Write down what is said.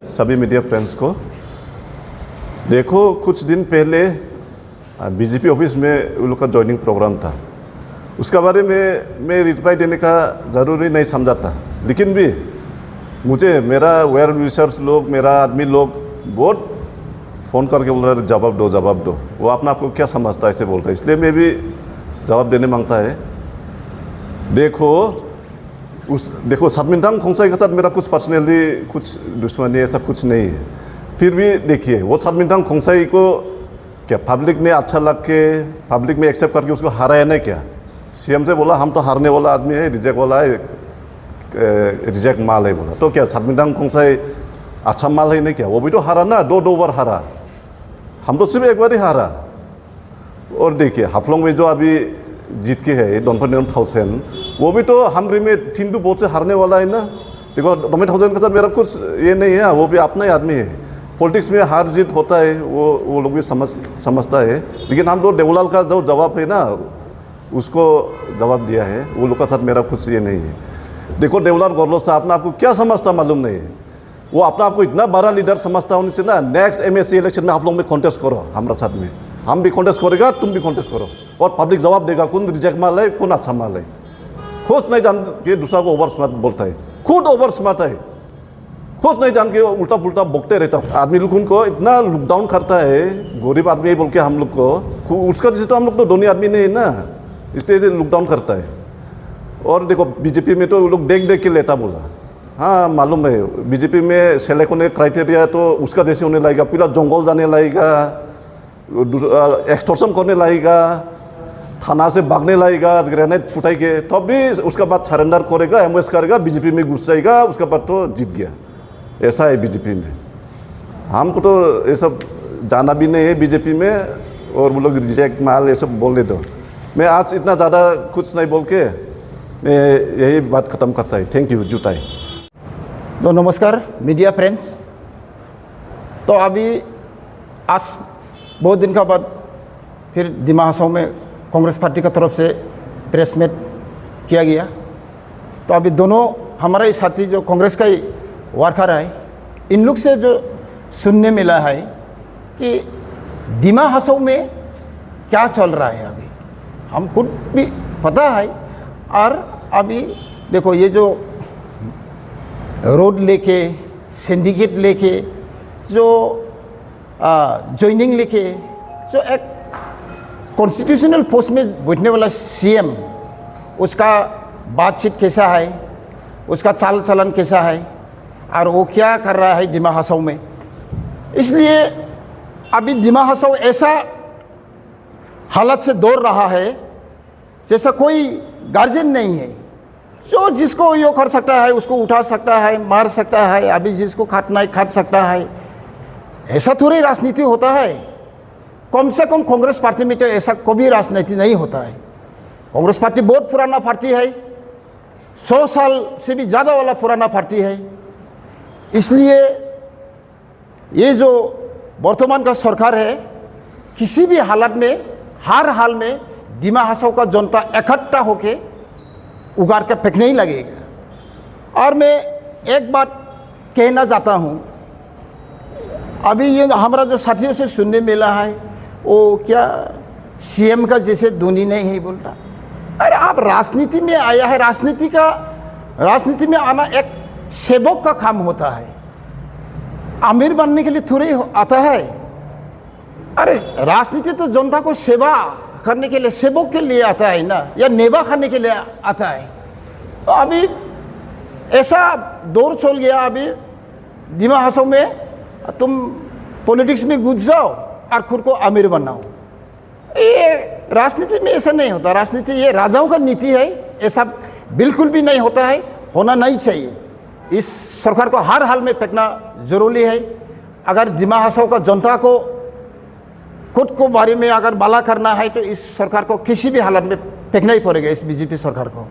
सभी media friends को देखो, कुछ दिन पहले बीजेपी ऑफिस में उन लोग का ज्वाइनिंग प्रोग्राम था। उसका बारे में मैं रिप्लाई देने का ज़रूरी नहीं समझा था, लेकिन भी मुझे मेरा वेयर विशर्स लोग, मेरा आदमी लोग बहुत फ़ोन करके बोल रहे जवाब दो जवाब दो। वो अपना आपको क्या समझता है ऐसे बोल रहे हैं, इसलिए मैं भी जवाब देने मांगता है। देखो सातमिनथांग खोंसाई के साथ मेरा कुछ पर्सनली कुछ दुश्मनी ऐसा कुछ नहीं है। फिर भी देखिए, वो सातमिनथांग खोंसाई को क्या पब्लिक ने अच्छा लग के पब्लिक में एक्सेप्ट करके उसको हराया नहीं क्या? सीएम से बोला हम तो हारने वाला आदमी है, रिजेक्ट वाला है, रिजेक्ट माल है बोला। तो क्या सातमिनथांग खोंसाई अच्छा माल है नहीं क्या? वो भी तो हारा ना, दो बार हारा। हम तो सिर्फ एक बार ही हारा। और देखिए हाफलोंग में जो अभी जीत के है डॉनफन थाउजेंड, वो भी तो हमरी में 3-2 वोट से हारने वाला है ना। देखो डॉनफन थाउजेंड के साथ मेरा कुछ ये नहीं है, वो भी अपना ही आदमी है। पॉलिटिक्स में हार जीत होता है, वो लोग भी समझता है। लेकिन हम लोग देवलाल का जो जवाब है ना, उसको जवाब दिया है। वो लोग का साथ मेरा कुछ ये नहीं है। देखो देवलाल गौरलो साहब अपना आपको क्या समझता मालूम नहीं है। वो अपना आपको इतना बड़ा लीडर समझता होने से ना, नेक्स्ट MSC इलेक्शन में आप लोग में कॉन्टेस्ट करो हमारा साथ में। हम भी कॉन्टेस्ट करेगा, तुम भी कॉन्टेस्ट करो, और पब्लिक जवाब देगा कौन रिजेक्ट माल है कौन अच्छा माल है। खुद नहीं जान के दूसरा को ओवर स्मार्ट बोलता है, खुद ओवर स्मार्ट है। खुद नहीं जान के उल्टा पुल्टा बोलते रहता है। आदमी लोग उनको इतना लुकडाउन करता है, गरीब आदमी बोल के हम लोग को, उसका जैसे तो हम लोग तो दोनों आदमी नहीं है ना, इसलिए लुकडाउन करता है। और देखो बीजेपी में तो वो लोग देख के लेता बोला। हाँ मालूम है, बीजेपी में सेलेक्ट होने क्राइटेरिया तो उसका जैसे होने लगेगा, पहला जंगल जाने लगेगा, एक्सटॉर्शन करने लगेगा, थाना से भागने लगेगा, ग्रेनेड फुटाई के, तब भी उसका बाद सरेंडर करेगा, एमओएस करेगा, बीजेपी में घुस जाएगा, उसका बाद तो जीत गया। ऐसा है बीजेपी में। हमको तो ये सब जाना भी नहीं है बीजेपी में, और वो लोग रिजेक्ट माल ये सब बोल देते। मैं आज इतना ज़्यादा कुछ नहीं बोल के मैं यही बात ख़त्म करता है। थैंक यू जुताई। तो नमस्कार मीडिया फ्रेंड्स। तो अभी आज बहुत दिन का बाद फिर दिमा हसाओ में कांग्रेस पार्टी का तरफ से प्रेस मीट किया गया। तो अभी दोनों हमारा ही साथी जो कांग्रेस का ही वर्कर है, इन लोग से जो सुनने मिला है कि दिमा हसाओ में क्या चल रहा है अभी हम खुद भी पता है। और अभी देखो ये जो रोड लेके, सिंडिकेट लेके, जो ज्वाइनिंग लेके, जो एक कॉन्स्टिट्यूशनल पोस्ट में बैठने वाला सीएम, उसका बातचीत कैसा है, उसका चाल चलन कैसा है, और वो क्या कर रहा है दिमा हसाओ में। इसलिए अभी दिमा हसाओ ऐसा हालत से दौड़ रहा है जैसा कोई गार्जियन नहीं है, जो जिसको यो कर सकता है उसको उठा सकता है, मार सकता है, अभी जिसको काटना है काट सकता है। ऐसा थोड़ी राजनीति होता है। कम से कम कांग्रेस पार्टी में तो ऐसा कभी राजनीति नहीं होता है। कांग्रेस पार्टी बहुत पुराना पार्टी है, 100 साल से भी ज़्यादा वाला पुराना पार्टी है। इसलिए ये जो वर्तमान का सरकार है, किसी भी हालत में, हर हाल में दिमा हसाओ का जनता इकट्ठा होके उगाड़ के फेंकने ही लगेगा। और मैं एक बात कहना चाहता हूँ, अभी ये हमारा जो साथियों से सुनने मिला है, वो क्या सीएम का जैसे धोनी नहीं है बोलता। अरे आप राजनीति में आया है, राजनीति में आना एक सेवक का काम होता है, अमीर बनने के लिए थोड़ी आता है। अरे राजनीति तो जनता को सेवा करने के लिए, सेवक के लिए आता है ना, या नेवा करने के लिए आता है। तो अभी ऐसा दौर चल गया अभी दिमा हसाओ में, तुम पॉलिटिक्स में घुस जाओ और खुद को अमीर बनाओ। ये राजनीति में ऐसा नहीं होता। राजनीति ये राजाओं का नीति है, ऐसा बिल्कुल भी नहीं होता है, होना नहीं चाहिए। इस सरकार को हर हाल में फेंकना जरूरी है। अगर दिमा हसाओ का जनता को खुद को बारे में अगर भला करना है तो इस सरकार को किसी भी हालत में फेंकना ही पड़ेगा, इस बीजेपी सरकार को।